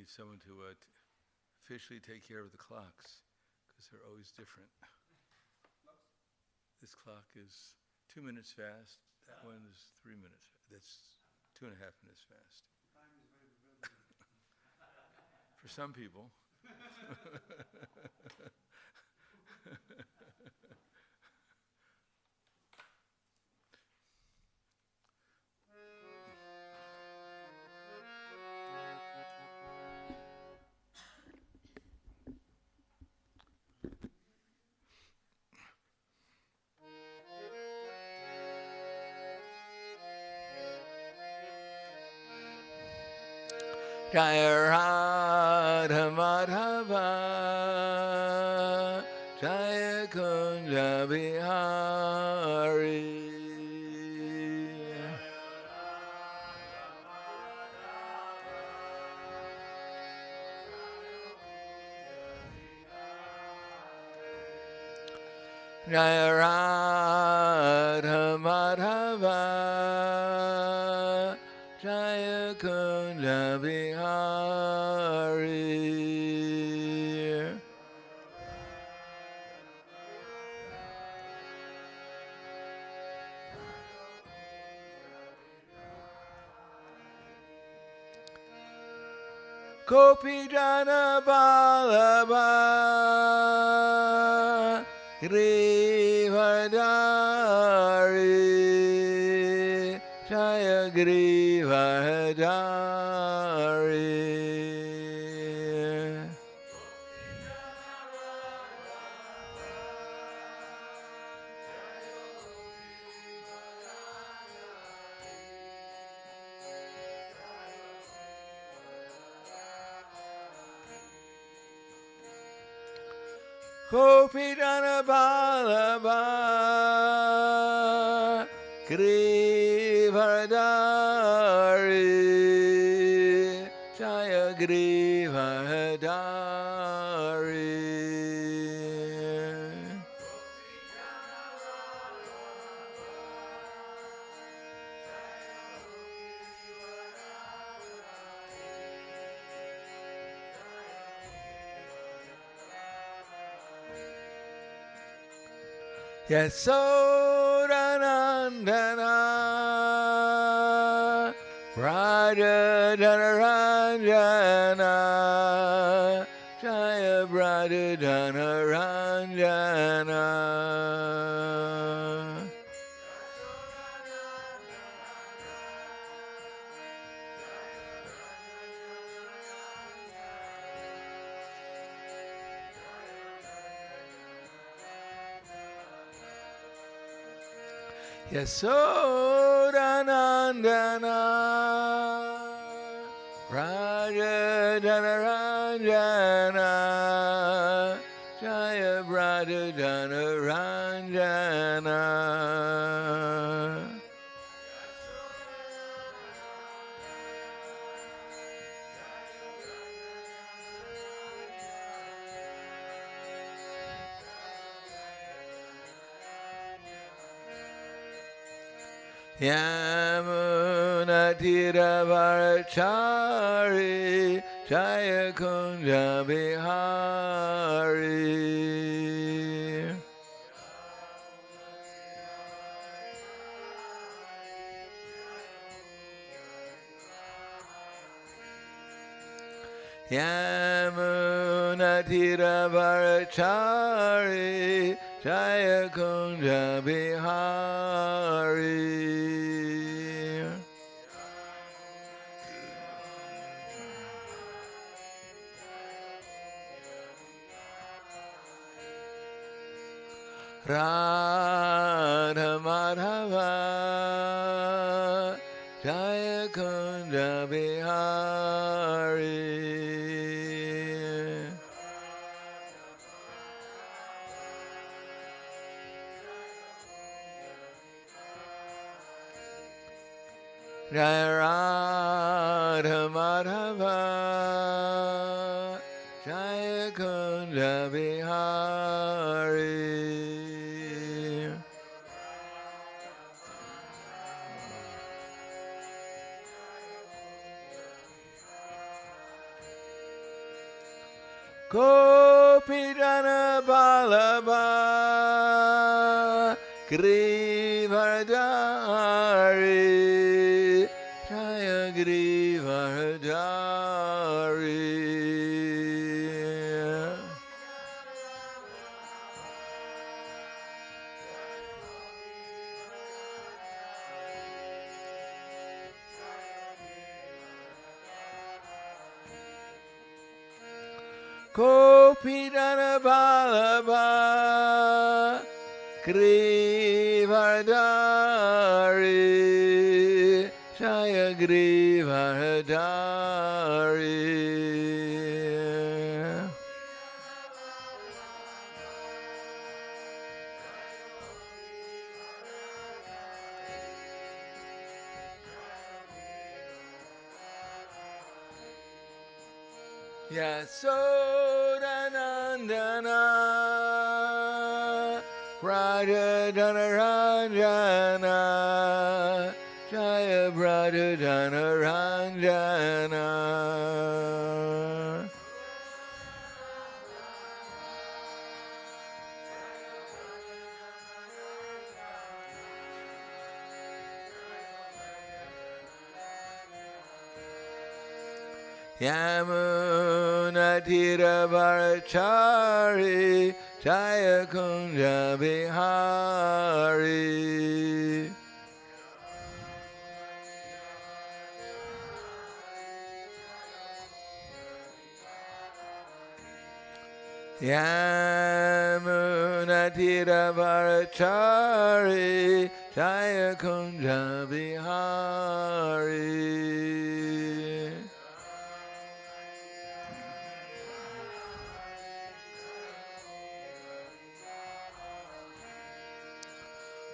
need someone to officially take care of the clocks, because they're always different. This clock is 2 minutes fast. That one is 3 minutes. That's 2.5 minutes fast. For some people. Jaya Radha Madhava Jaya Kunja Bihari Jaya Radha Madhava Jaya Kunja Bihari Gopi Jana Vallabha Grivadari Jaya Grivadari Gopi Jana Vallabha Grivadari Jaya Grivadari Yasodhanandana Braja Janaranjana Jaya Braja Janaranjana Yasodhanandana Braja Janaranjana Jaya Braja Janaranjana Yamuna Tiravarachari Jaya Kunja Bihari Yamuna Tiravarachari Jaya Kunja Bihari Radha Madhava Jaya Kunja Bihari Jaya Radha Madhava Jaya Kunja Bihari Gopijana Ballabha Girivardhari Jaya Girivardhari. Gopijana Ballabha Girivardhari Jaya Girivardhari. Yasodanandana Prahladananda Jaya Prahladananda. Yamunatira Varachari Jaya Kunja Bihari. Yamunatira Varachari Jaya Kunja Bihari.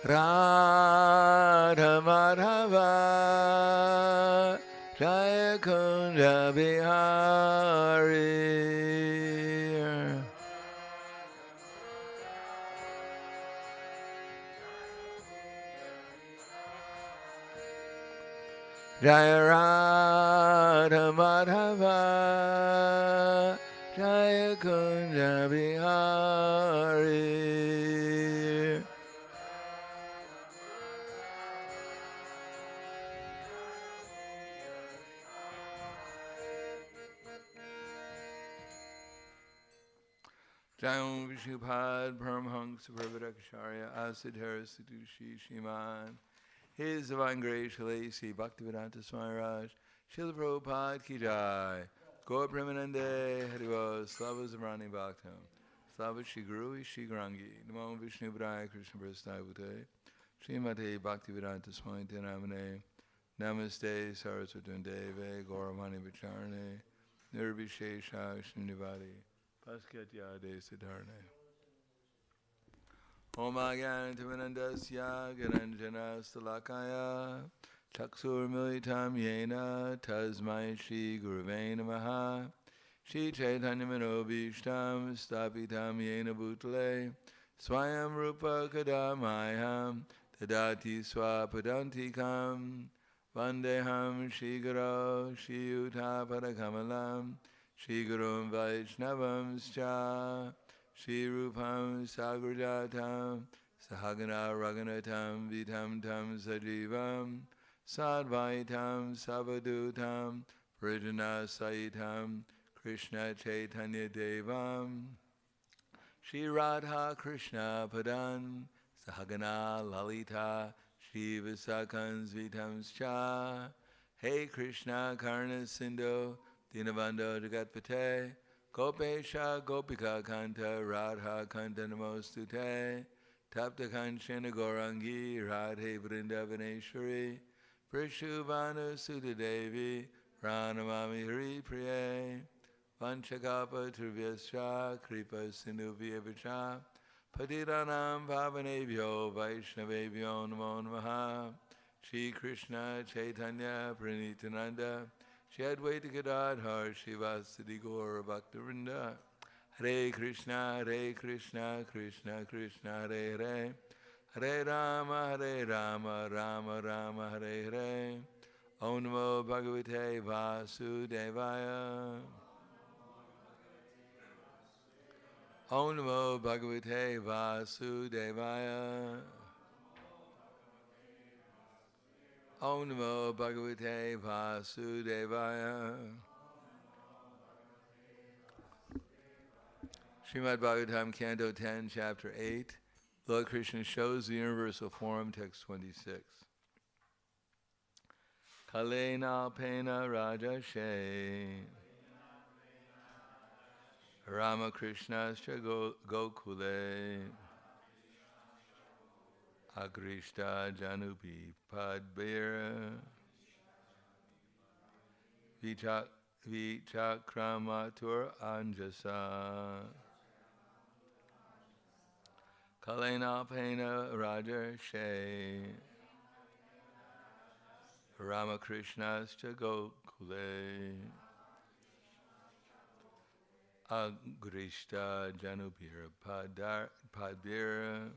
Radha Madhava Jaya Kunja Bihari. Jaya Radha Madhava Jaya Kunja Bihari. Jayam Vishupad Paramhansa Prabhadakacharya Asadhara Satushi Shiman. His Divine Grace Shalasi Bhaktivedanta Swami Raj Srila Prabhupada Ki Jai. Gaur Premanande Hariva Slava Zamrani Bhaktam Slava Shri Guru Shri Grangi Namo Vishnu Padaya Krishna Prasthayavute Srimate Bhaktivedanta Swami Tenamane Namaste Saraswati Deve Gauravani Vicharane Nirvishesha Shnivadi Paskatyade Siddharne. Om Agyanantimanandasya Garanjana Stalakaya Chaksur Militam Yena Tasmai Shri Gurave Namaha Shri Chaitanya Manobhishtam Stapitam Yena Bhutale Swayam Rupa Kadamayam Tadati Swapadantikam Vandeham Shri Guru Shri Yuta Padakamalam Shri Guru Vaishnavam Scha Shri Rupam Sagrajatam Sahagana Raghunatam Vitam Tam Sajivam Sadvaitam Savadutam Vrijana Saitam Krishna Chaitanya Devam Shri Radha Krishna Padan Sahagana Lalita Shri Visakans Vitam Scha Hey Krishna Karna Sindhu Dinabandho Jagatpate Gopesha Gopika Kanta Radha Kanta Namostute Tapta Kanchana Gaurangi Radhe Vrindavaneshwari Prishubhanu Sudha Devi Pranamami Hari Priye Vanchakapa Trivyascha Kripa Sindhu Vyavicha Patiranam Pavanebhyo Vaishnavebhyo Namo Namaha Shri Krishna Chaitanya Pranitananda Shri Advaita Gadadhar Shivasadi Gaura Bhaktivinoda Hare Krishna Krishna Krishna Hare Hare Hare Rama Rama Rama Hare Hare Om Namo Bhagavate Vasudevaya Om Namo Bhagavate Vasudevaya. Om Namo Bhagavate Vasudevaya. Srimad-Bhagavatam, Canto 10, Chapter 8. Lord Krishna shows the universal form, text 26. Kalena Pena Rajashe Rama Krishnascha Gokule Agrishta Janubi Padbira Vichakramatur Anjasa Kalena Pena Rajashe Rama Krishnascha Gokule Agrishta Janubhira Padbira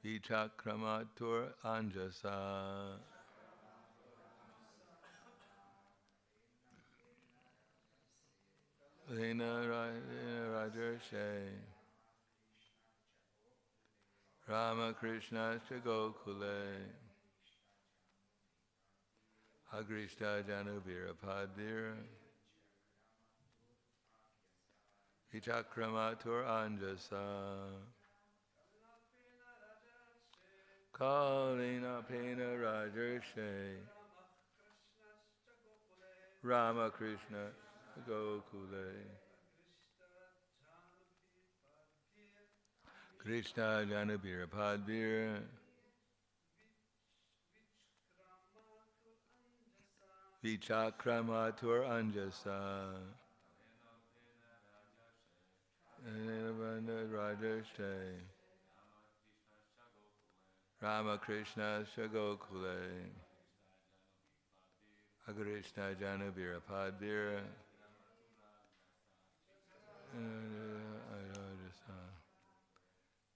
Vichakramatur Anjasa Lena Rajarshe Rama Krishnascha Gokule Agrishta Janubhira Padbira Vichakramatur Anjasa Kalina Pena Rajarshe Rama Krishna Gokule Krishna Janubhira Padbira Vichakramatur Anjasa Rajarshe Rama Krishna Gokule Agrishna Janubhira Padbira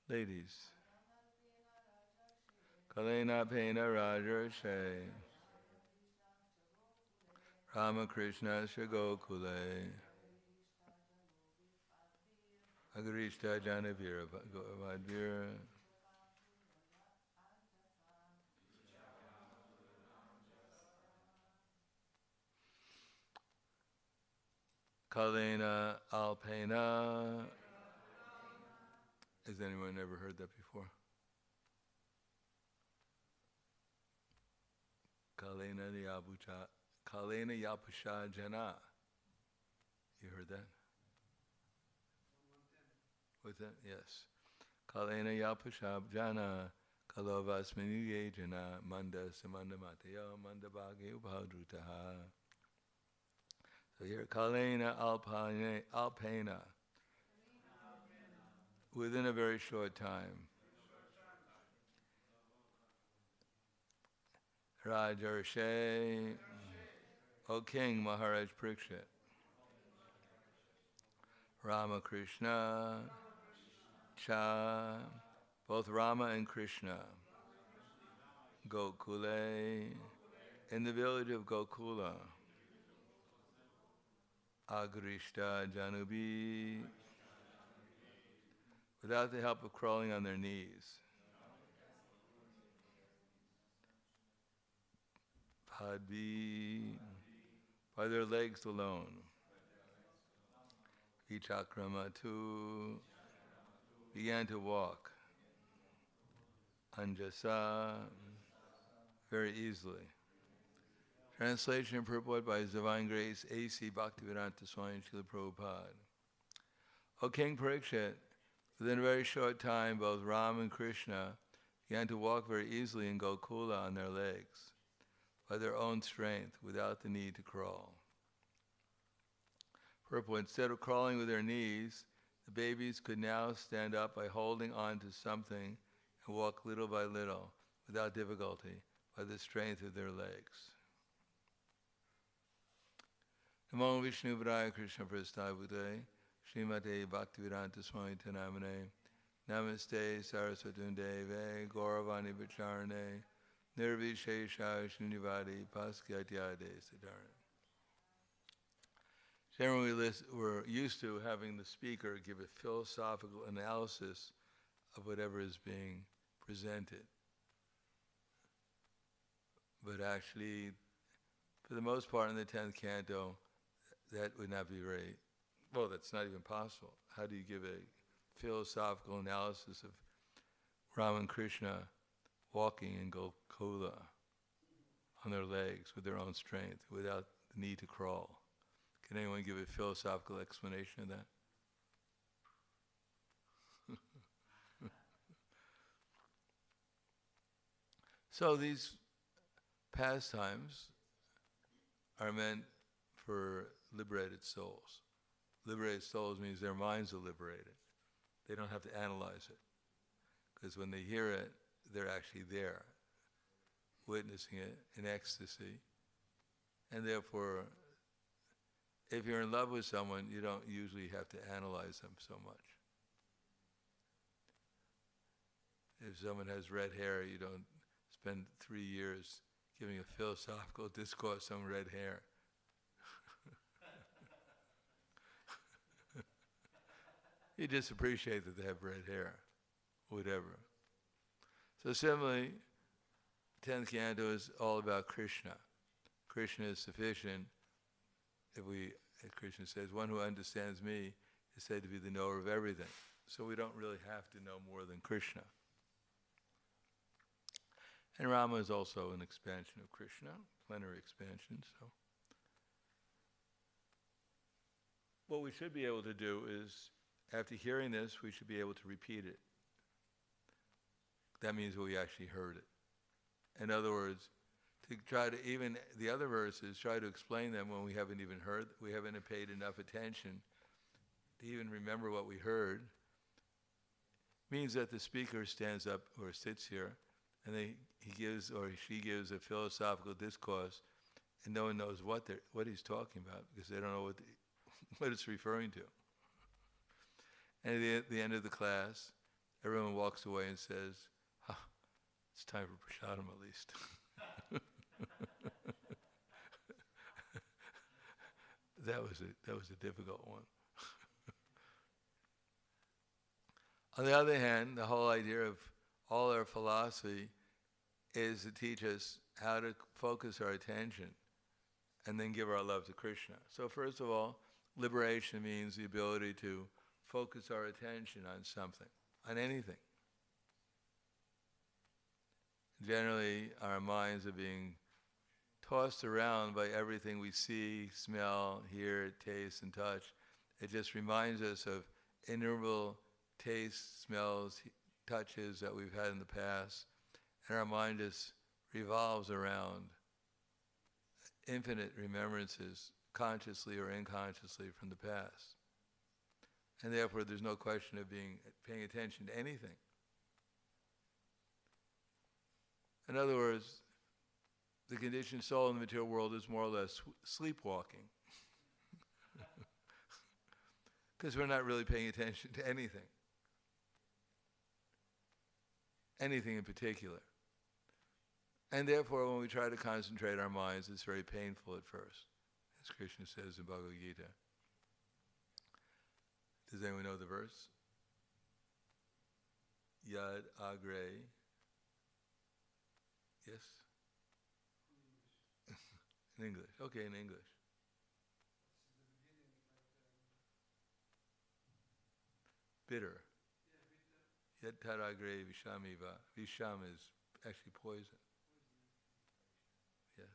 Ladies Kalena Pena Rajarshe Rama Krishna Gokule Agrishta Janubhira Padbira Kalena Alpena. Has anyone ever heard that before? Kalena Yapusha Jana. You heard that? What's that? Yes. Kalena Yapusha Jana Kalovasmini Yejana Manda Samanda Mataya Manda Bhagi Ubhadrutaha. So here, Kalena Alpena. Within a very short time. Rajarshe, O King Maharaj Parikshit, Ramakrishna, Cha, both Rama and Krishna, Gokule, in the village of Gokula, Agrishta Janubi, without the help of crawling on their knees. Padbi, by their legs alone. Vichakramatu, began to walk. Anjasa, very easily. Translation and purport by His Divine Grace, A.C. Bhakti-Vedanta Swami Srila Prabhupada. O King Parikshit, within a very short time, both Ram and Krishna began to walk very easily in Gokula on their legs, by their own strength, without the need to crawl. Purport, instead of crawling with their knees, the babies could now stand up by holding on to something and walk little by little, without difficulty, by the strength of their legs. Namo Vishnu Padaya Krishna Prasthavute, Srimate Bhaktivedanta Swami Tanamane, Namaste Saraswati Deve, Gauravani Vacharane, Nirvishesha Srinivadi Paskyatyade Siddharana. Generally, we're used to having the speaker give a philosophical analysis of whatever is being presented. But actually, for the most part in the 10th canto, that would not be very, well, that's not even possible. How do you give a philosophical analysis of Rama and Krishna walking in Gokuli on their legs with their own strength without the need to crawl? Can anyone give a philosophical explanation of that? So these pastimes are meant for liberated souls. Liberated souls means their minds are liberated. They don't have to analyze it. Because when they hear it, they're actually there, witnessing it in ecstasy. And therefore, if you're in love with someone, you don't usually have to analyze them so much. If someone has red hair, you don't spend 3 years giving a philosophical discourse on red hair. You just appreciate that they have red hair, whatever. So similarly, 10th canto is all about Krishna. Krishna is sufficient. As Krishna says, one who understands me is said to be the knower of everything. So we don't really have to know more than Krishna. And Rama is also an expansion of Krishna, plenary expansion. So what we should be able to do is, after hearing this, we should be able to repeat it. That means we actually heard it. In other words, to try to even the other verses, try to explain them when we haven't even heard, we haven't paid enough attention to even remember what we heard, means that the speaker stands up or sits here and he gives or she gives a philosophical discourse and no one knows what he's talking about because they don't know what it's referring to. And at the end of the class, everyone walks away and says, it's time for prasadam at least. That was a difficult one. On the other hand, the whole idea of all our philosophy is to teach us how to focus our attention and then give our love to Krishna. So first of all, liberation means the ability to focus our attention on something, on anything. Generally, our minds are being tossed around by everything we see, smell, hear, taste, and touch. It just reminds us of innumerable tastes, smells, touches that we've had in the past, and our mind just revolves around infinite remembrances, consciously or unconsciously, from the past. And therefore, there's no question of paying attention to anything. In other words, the conditioned soul in the material world is more or less sleepwalking. Because we're not really paying attention to anything. Anything in particular. And therefore, when we try to concentrate our minds, it's very painful at first, as Krishna says in Bhagavad Gita. Does anyone know the verse? Yad agre. Yes? In English. Okay, in English. Bitter. Yad taragre vishamiva. Visham is actually poison. Yes.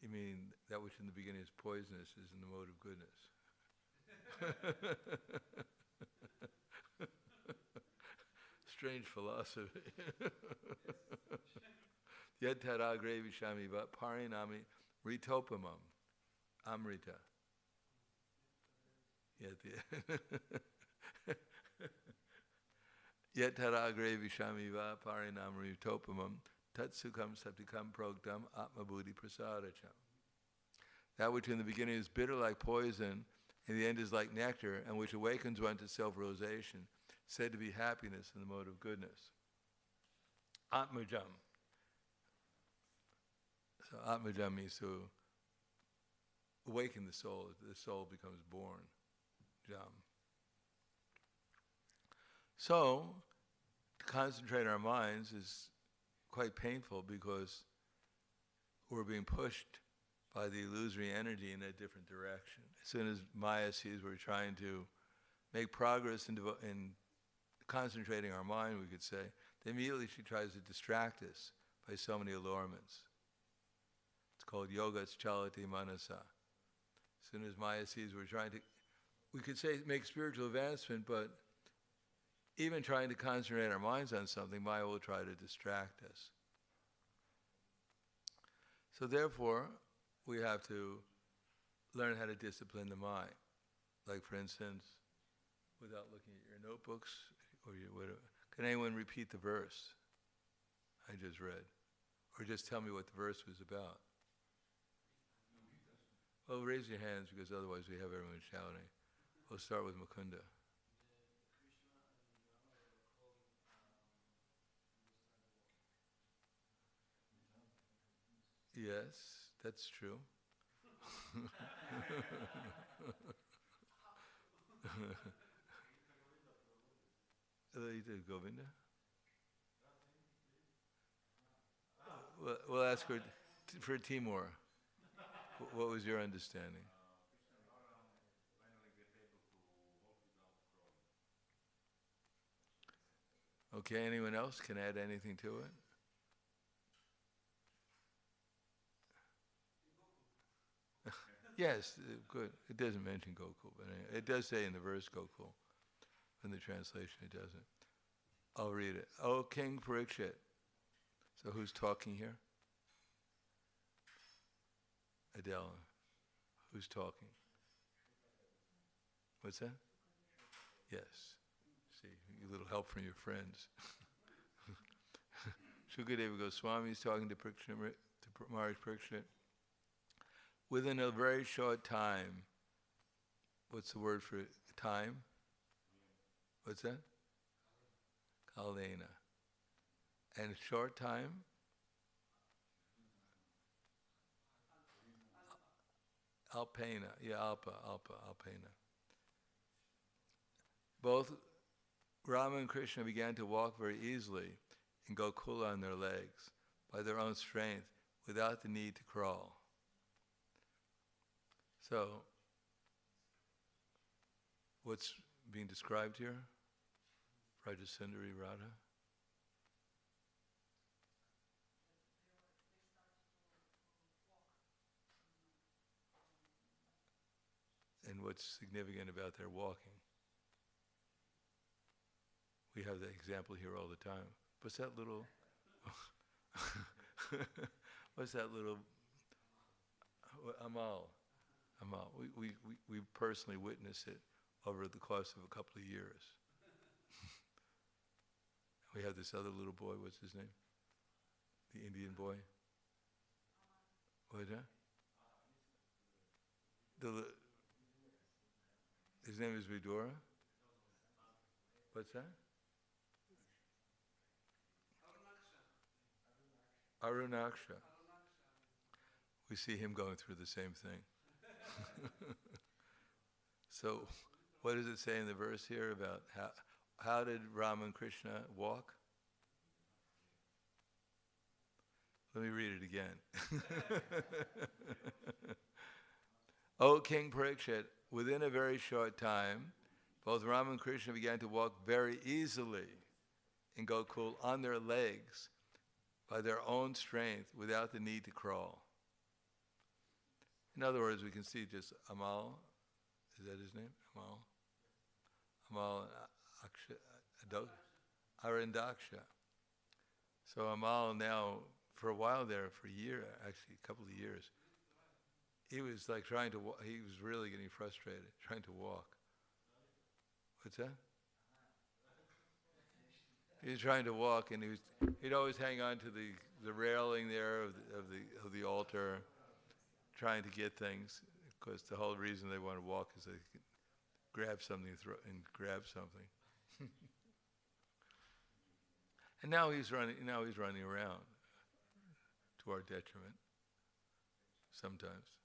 You mean that which in the beginning is poisonous is in the mode of goodness. Strange philosophy. Yad taragre vishamiva parinami ritopamam amrita. Yet taragre vishamiva parinam ritopamam tatsukam saptikam progdam atmabuddhi prasadacham. That which in the beginning is bitter like poison, in the end is like nectar, and which awakens one to self-realization, said to be happiness in the mode of goodness. Atmajam. So Atmajam means to awaken the soul. The soul becomes born. Jam. So, to concentrate our minds is quite painful because we're being pushed by the illusory energy in a different direction. As soon as Maya sees we're trying to make progress in concentrating our mind, we could say, then immediately she tries to distract us by so many allurements. It's called yoga chalati manasa. As soon as Maya sees we're trying to, we could say make spiritual advancement, but even trying to concentrate our minds on something, Maya will try to distract us. So therefore, we have to learn how to discipline the mind. Like for instance, without looking at your notebooks or your whatever, can anyone repeat the verse I just read? Or just tell me what the verse was about? Well, raise your hands because otherwise we have everyone shouting. We'll start with Mukunda. Yes, that's true. Govinda? We'll ask her for Timur. What was your understanding? Okay, anyone else can add anything to it? Yes, good. It doesn't mention Gokul, but it does say in the verse Gokul. In the translation, it doesn't. I'll read it. O King Parikshit. So who's talking here? Adela. Who's talking? What's that? Yes. See, a little help from your friends. Shukadeva Goswami is talking to Maharaj Parikshit. Within a very short time, what's the word for time? What's that? Kalena. And short time? Alpena. Yeah, Alpena. Both Rama and Krishna began to walk very easily in Gokula on their legs by their own strength without the need to crawl. So, what's being described here? Rajasundari Radha? And what's significant about their walking? We have the example here all the time. What's that little... what's that little... Amal. We personally witnessed it over the course of a couple of years. We have this other little boy, what's his name? The Indian boy? What is that? His name is Vidura? What's that? Arunaksha. We see him going through the same thing. So, what does it say in the verse here about how did Rama and Krishna walk? Let me read it again. O King Parikshit, within a very short time, both Rama and Krishna began to walk very easily in Gokul on their legs by their own strength without the need to crawl. In other words, we can see just Amal, is that his name? Amal Arandaksha. So Amal now, for a while there, for a year, actually a couple of years, he was like trying to walk, he was really getting frustrated, trying to walk. What's that? He was trying to walk, and he'd always hang on to the railing there of the altar, trying to get things, because the whole reason they want to walk is they can grab something and grab something. And now he's running around to our detriment. sometimes.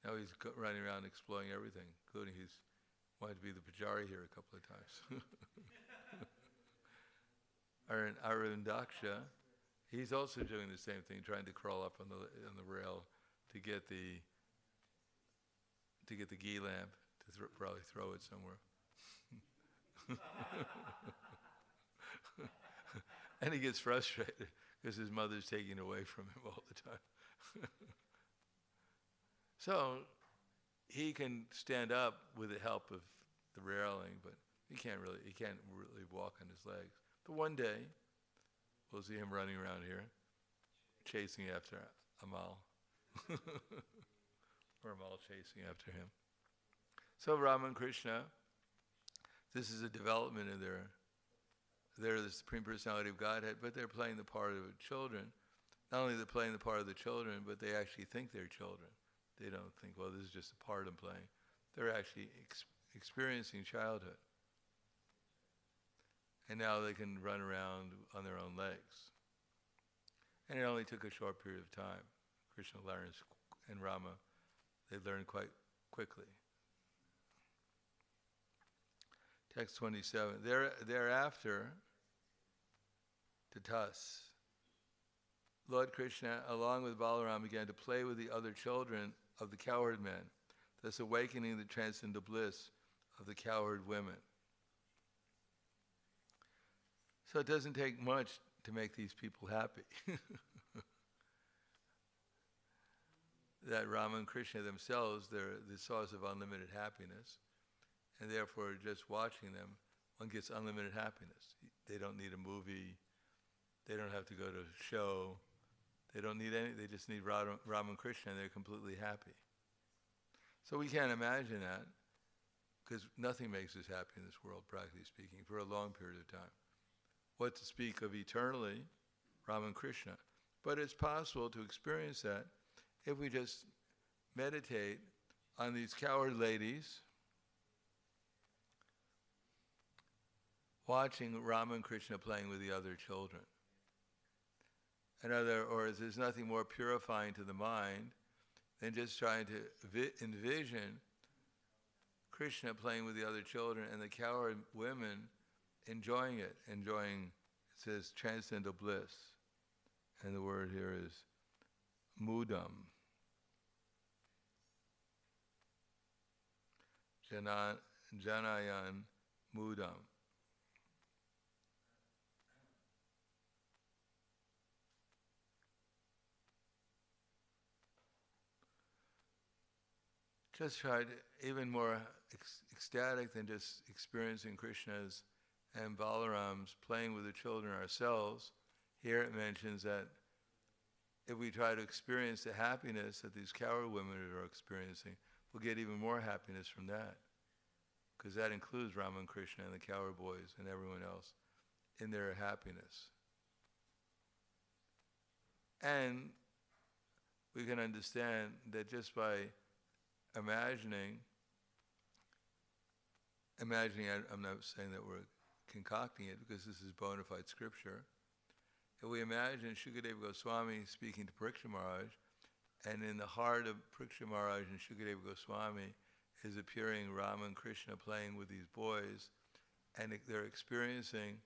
Now he's running around exploring everything, including he's wanted to be the Pujari here a couple of times. Arundaksha, he's also doing the same thing, trying to crawl up on the rail to get the ghee lamp to probably throw it somewhere. And he gets frustrated because his mother's taking it away from him all the time. So he can stand up with the help of the railing, but he can't really walk on his legs. But one day, we'll see him running around here, chasing after Amal. Or Amal chasing after him. So Rama and Krishna, this is a development in they're the Supreme Personality of Godhead, but they're playing the part of children. Not only they're playing the part of the children, but they actually think they're children. They don't think, well, this is just a part I'm playing. They're actually experiencing childhood. And now they can run around on their own legs. And it only took a short period of time. Krishna learns, and Rama, they learn quite quickly. Text 27. Thereafter, Tatas, Lord Krishna, along with Balaram, began to play with the other children of the cowherd men, thus awakening the transcendental bliss of the cowherd women. So it doesn't take much to make these people happy. That Rama and Krishna themselves, they're the source of unlimited happiness. And therefore, just watching them, one gets unlimited happiness. They don't need a movie. They don't have to go to a show. They don't need any. They just need Rama and Krishna, and they're completely happy. So we can't imagine that, because nothing makes us happy in this world, practically speaking, for a long period of time. What to speak of eternally, Rama and Krishna. But it's possible to experience that if we just meditate on these cowherd ladies, watching Rama and Krishna playing with the other children. There's nothing more purifying to the mind than just trying to envision Krishna playing with the other children and the cowherd women enjoying it, it says transcendental bliss. And the word here is mudam. Janayan mudam. Just try to, even more ecstatic than just experiencing Krishna's and Balaram's playing with the children ourselves. Here it mentions that if we try to experience the happiness that these cowherd women are experiencing, we'll get even more happiness from that. Because that includes Rama and Krishna and the cowherd boys and everyone else in their happiness. And we can understand that just by imagining, I'm not saying that we're concocting it because this is bona fide scripture. If we imagine Shukadeva Goswami speaking to Pariksha Maharaj, and in the heart of Pariksha Maharaj and Shukadeva Goswami is appearing Rama and Krishna playing with these boys, and they're experiencing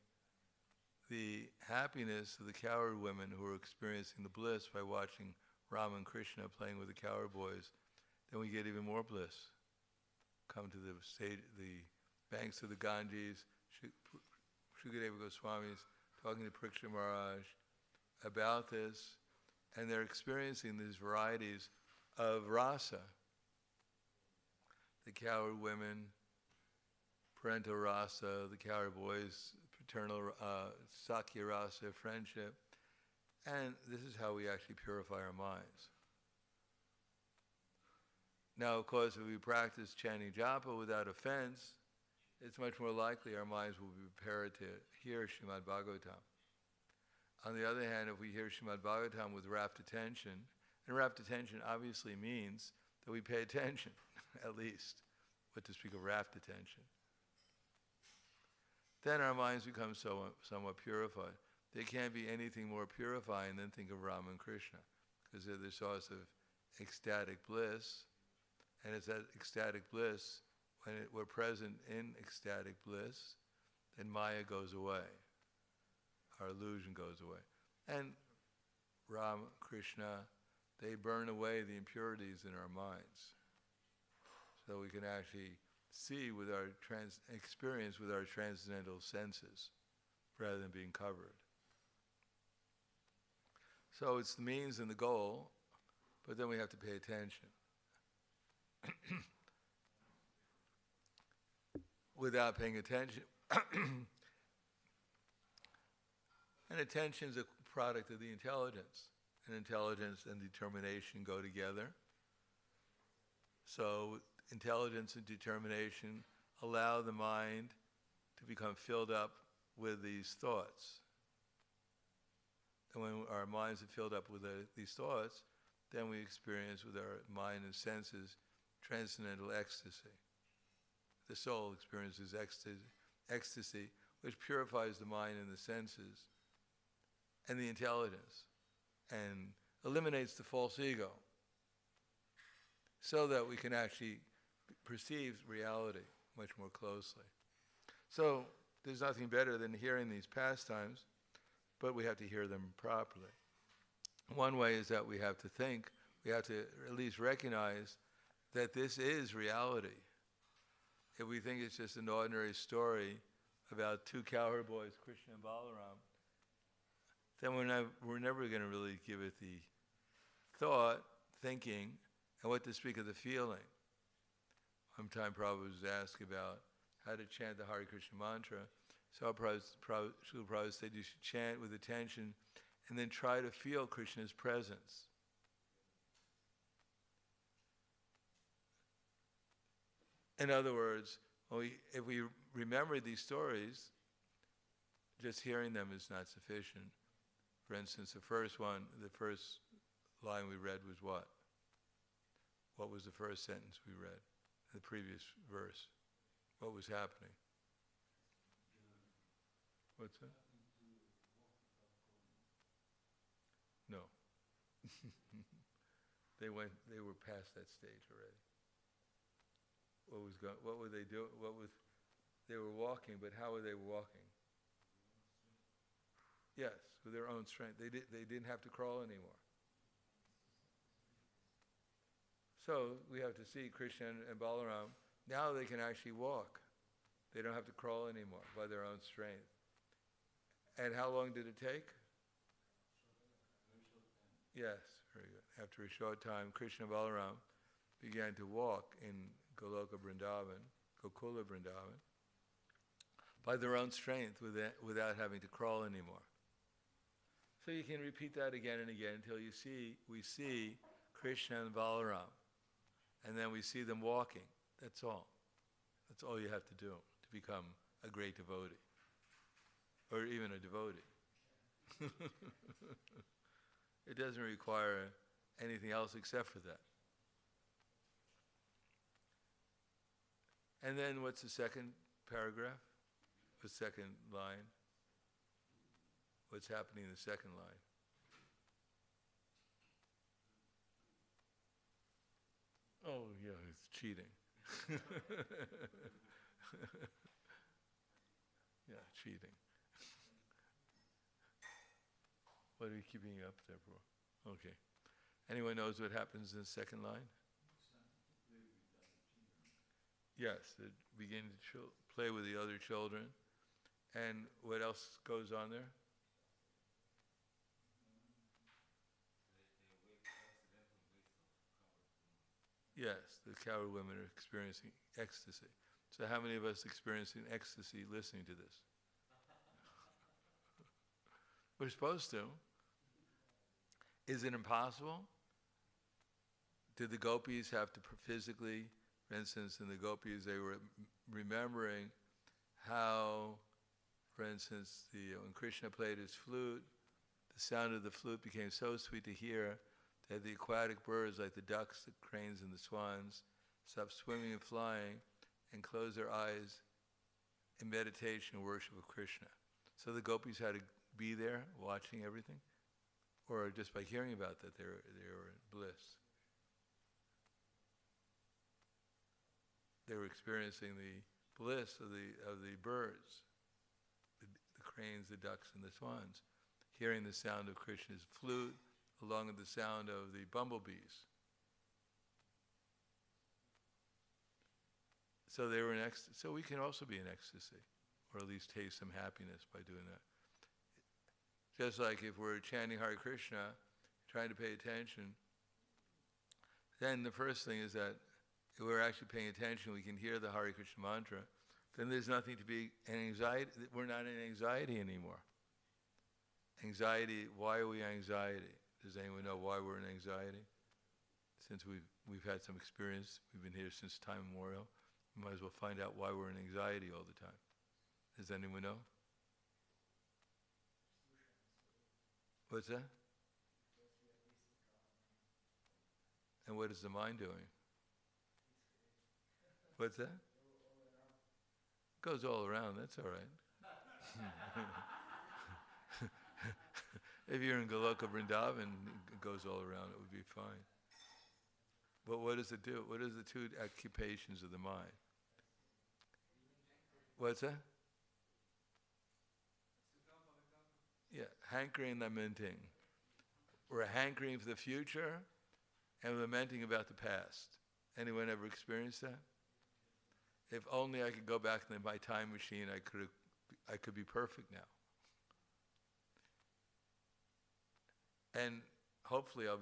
the happiness of the cowherd women who are experiencing the bliss by watching Rama and Krishna playing with the cowherd boys, then we get even more bliss. Come to the banks of the Ganges, Shukadeva Goswami's talking to Pariksha Maharaj about this, and they're experiencing these varieties of rasa. The cowherd women, parental rasa, the cowherd boys, paternal sakya rasa, friendship. And this is how we actually purify our minds. Now, of course, if we practice chanting japa without offense, it's much more likely our minds will be prepared to hear srimad-bhagavatam. On the other hand, if we hear srimad-bhagavatam with rapt attention, and rapt attention obviously means that we pay attention, at least, but to speak of rapt attention, then our minds become somewhat purified. There can't be anything more purifying than think of Rama and Krishna, because they're the source of ecstatic bliss, and it's that ecstatic bliss, when we're present in ecstatic bliss, then Maya goes away. Our illusion goes away. And Rama, Krishna, they burn away the impurities in our minds. So we can actually see with our experience with our transcendental senses, rather than being covered. So it's the means and the goal, but then we have to pay attention. Without paying attention, and attention is a product of the intelligence, and intelligence and determination go together. So intelligence and determination allow the mind to become filled up with these thoughts. And when our minds are filled up with these thoughts, then we experience with our mind and senses transcendental ecstasy. The soul experiences ecstasy, which purifies the mind and the senses and the intelligence and eliminates the false ego, so that we can actually perceive reality much more closely. So there's nothing better than hearing these pastimes, but we have to hear them properly. One way is that we have to think, we have to at least recognize that this is reality. If we think it's just an ordinary story about two cowherd boys, Krishna and Balaram, then we're never going to really give it the thought, thinking, and what to speak of the feeling. One time Prabhupada was asked about how to chant the Hare Krishna mantra. So Prabhupada said you should chant with attention and then try to feel Krishna's presence. In other words, if we remember these stories, just hearing them is not sufficient. For instance, the first line we read was what? What was the first sentence we read? The previous verse. What was happening? What's that? No. They were past that stage already. What were they doing? They were walking, but how were they walking? Yes, with their own strength. They didn't have to crawl anymore. So we have to see Krishna and Balaram, now they can actually walk. They don't have to crawl anymore by their own strength. And how long did it take? Yes, very good. After a short time, Krishna and Balaram began to walk in Gokuli Vrindavan, by their own strength without having to crawl anymore. So you can repeat that again and again until we see Krishna and Balaram. And then we see them walking. That's all. That's all you have to do to become a great devotee. Or even a devotee. It doesn't require anything else except for that. And then what's the second paragraph? The second line? What's happening in the second line? Oh, yeah, it's cheating. Yeah, cheating. What are you keeping you up there for? Okay. Anyone knows what happens in the second line? Yes, they begin to play with the other children. And what else goes on there? Yes, the cowherd women are experiencing ecstasy. So how many of us experiencing ecstasy listening to this? We're supposed to. Is it impossible? Did the gopis have to physically, for instance, in the gopis, they were remembering how, for instance, when Krishna played his flute, the sound of the flute became so sweet to hear that the aquatic birds, like the ducks, the cranes, and the swans, stopped swimming and flying and closed their eyes in meditation and worship of Krishna. So the gopis had to be there watching everything, or just by hearing about that, they were in bliss. they were experiencing the bliss of the birds, the cranes, the ducks, and the swans, hearing the sound of Krishna's flute along with the sound of the bumblebees. So they were in ecstasy. So we can also be in ecstasy, or at least taste some happiness by doing that. Just like if we're chanting Hare Krishna, trying to pay attention, then the first thing is that if we're actually paying attention, we can hear the Hare Krishna mantra, then there's nothing to be an anxiety. We're not in anxiety anymore. Anxiety, why are we anxiety? Does anyone know why we're in anxiety? Since we've had some experience, we've been here since time immemorial, we might as well find out why we're in anxiety all the time. Does anyone know? What's that? And what is the mind doing? What's that? Goes all around, that's all right. If you're in Goloka Vrindavan, it goes all around, it would be fine. But what does it do? What are the two occupations of the mind? What's that? Yeah, hankering, lamenting. We're hankering for the future and lamenting about the past. Anyone ever experienced that? If only I could go back in my time machine, I could be perfect now. And hopefully I'll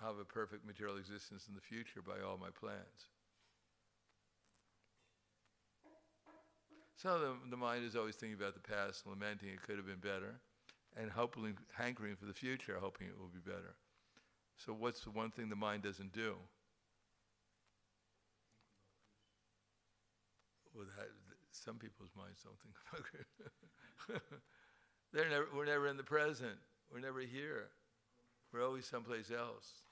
have a perfect material existence in the future by all my plans. So the mind is always thinking about the past, lamenting it could have been better, and hopefully hankering for the future, hoping it will be better. So what's the one thing the mind doesn't do? Well, some people's minds don't think about it. We're never in the present. We're never here. We're always someplace else,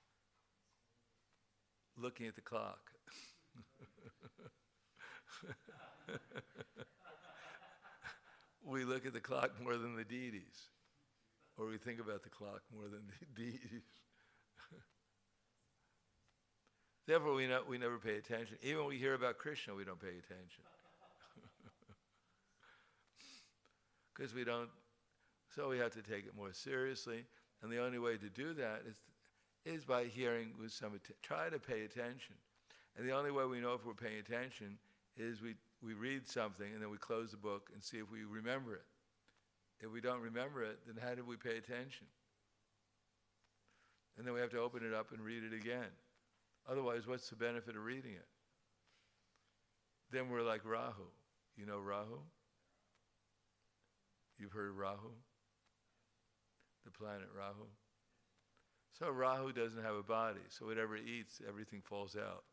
looking at the clock. We look at the clock more than the deities, or we think about the clock more than the deities. Therefore, we never pay attention. Even when we hear about Krishna, we don't pay attention. Because we don't, so we have to take it more seriously. And the only way to do that is by hearing with some try to pay attention. And the only way we know if we're paying attention is we read something and then we close the book and see if we remember it. If we don't remember it, then how did we pay attention? And then we have to open it up and read it again. Otherwise, what's the benefit of reading it? Then we're like Rahu. You know Rahu? You've heard of Rahu? The planet Rahu. So Rahu doesn't have a body, so whatever it eats, everything falls out.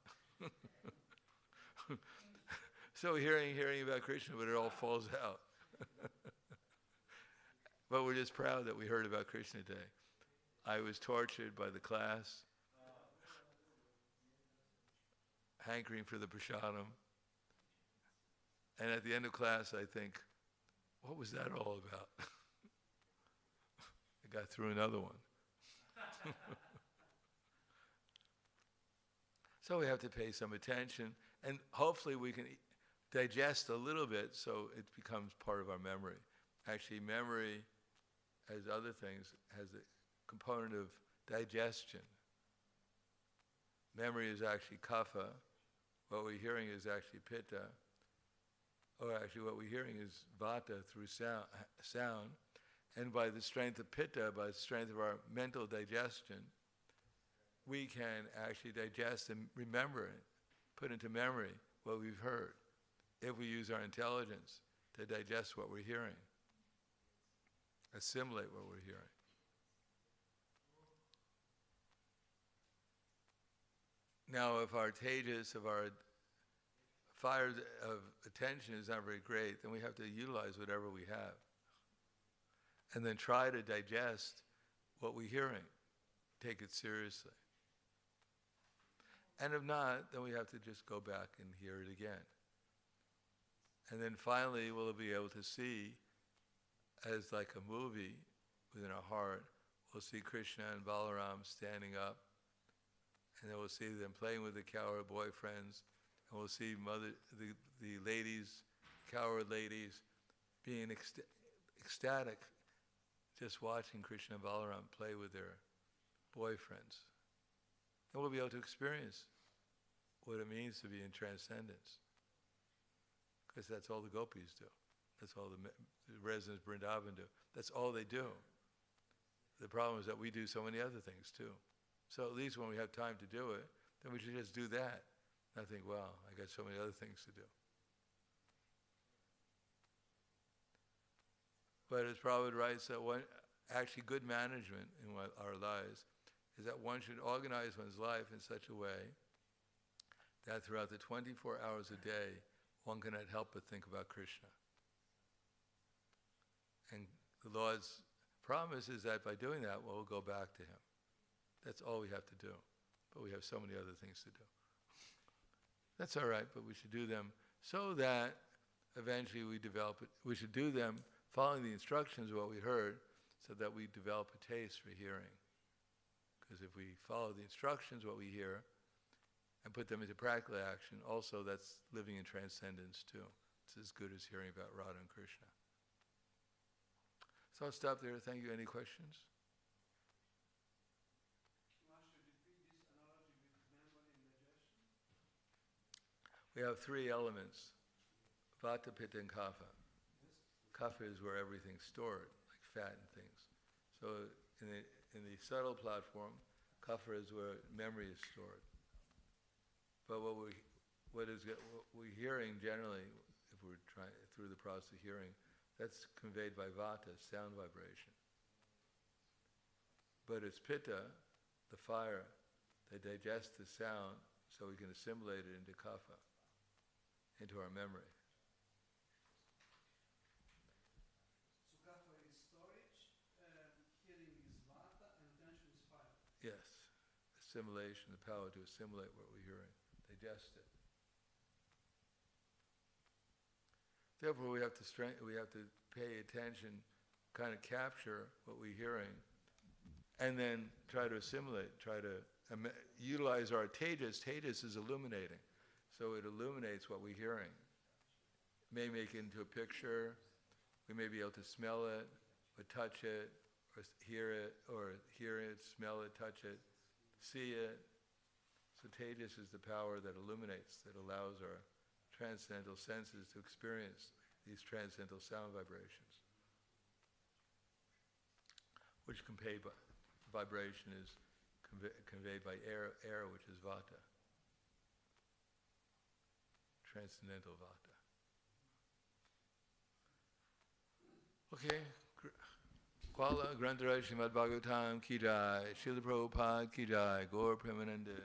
So hearing about Krishna, but it all falls out. But we're just proud that we heard about Krishna today. I was tortured by the class, hankering for the prasadam. And at the end of class, I think, what was that all about? I got through another one. So we have to pay some attention, and hopefully we can digest a little bit so it becomes part of our memory. Actually, memory, as other things, has a component of digestion. Memory is actually kapha. What we're hearing is actually pitta. Or actually what we're hearing is vata through sound. And by the strength of pitta, by the strength of our mental digestion, we can actually digest and remember it, put into memory what we've heard, if we use our intelligence to digest what we're hearing, assimilate what we're hearing. Now, if our tejas, if our fire of attention is not very great, then we have to utilize whatever we have. And then try to digest what we're hearing. Take it seriously. And if not, then we have to just go back and hear it again. And then finally, we'll be able to see, as like a movie within our heart, we'll see Krishna and Balaram standing up, and then we'll see them playing with the cowherd boyfriends, And we'll see the ladies, cowherd ladies, being ecstatic just watching Krishna and Balaram play with their boyfriends. And we'll be able to experience what it means to be in transcendence. Because that's all the gopis do. That's all the residents of Vrindavan do. That's all they do. The problem is that we do so many other things too. So at least when we have time to do it, then we should just do that. And I think, well, I got so many other things to do. But as Prabhupada writes, that actually good management in our lives is that one should organize one's life in such a way that throughout the 24 hours a day, one cannot help but think about Krishna. And the Lord's promise is that by doing that, we'll go back to Him. That's all we have to do. But we have so many other things to do. That's all right, but we should do them so that eventually we develop it. We should do them following the instructions of what we heard so that we develop a taste for hearing. Because if we follow the instructions, what we hear, and put them into practical action, also that's living in transcendence too. It's as good as hearing about Radha and Krishna. So I'll stop there. Thank you. Any questions? Master, repeat this analogy with memory and digestion. We have three elements, Vata, Pitta, and Kapha. Kapha is where everything's stored, like fat and things. So in the subtle platform, Kapha is where memory is stored. But what we're hearing generally, if we're trying through the process of hearing, that's conveyed by Vata, sound vibration. But it's Pitta, the fire, that digests the sound so we can assimilate it into Kapha, into our memory. So kapha is storage, hearing is vata, and attention is fire. Yes, assimilation, the power to assimilate what we're hearing, digest it. Therefore, we have to pay attention, kind of capture what we're hearing, and then try to assimilate, try to utilize our tejas. Tejas is illuminating, so it illuminates what we're hearing. May make it into a picture. We may be able to smell it, or touch it, or hear it, smell it, touch it, see it. So tejas is the power that illuminates, that allows our transcendental senses to experience these transcendental sound vibrations, which vibration is conveyed by air, which is vata, transcendental vata. Okay. Kuala Granthara Srimad-bhagavatam ki jai, Srila Prabhupada ki jai, Gaur Premanande.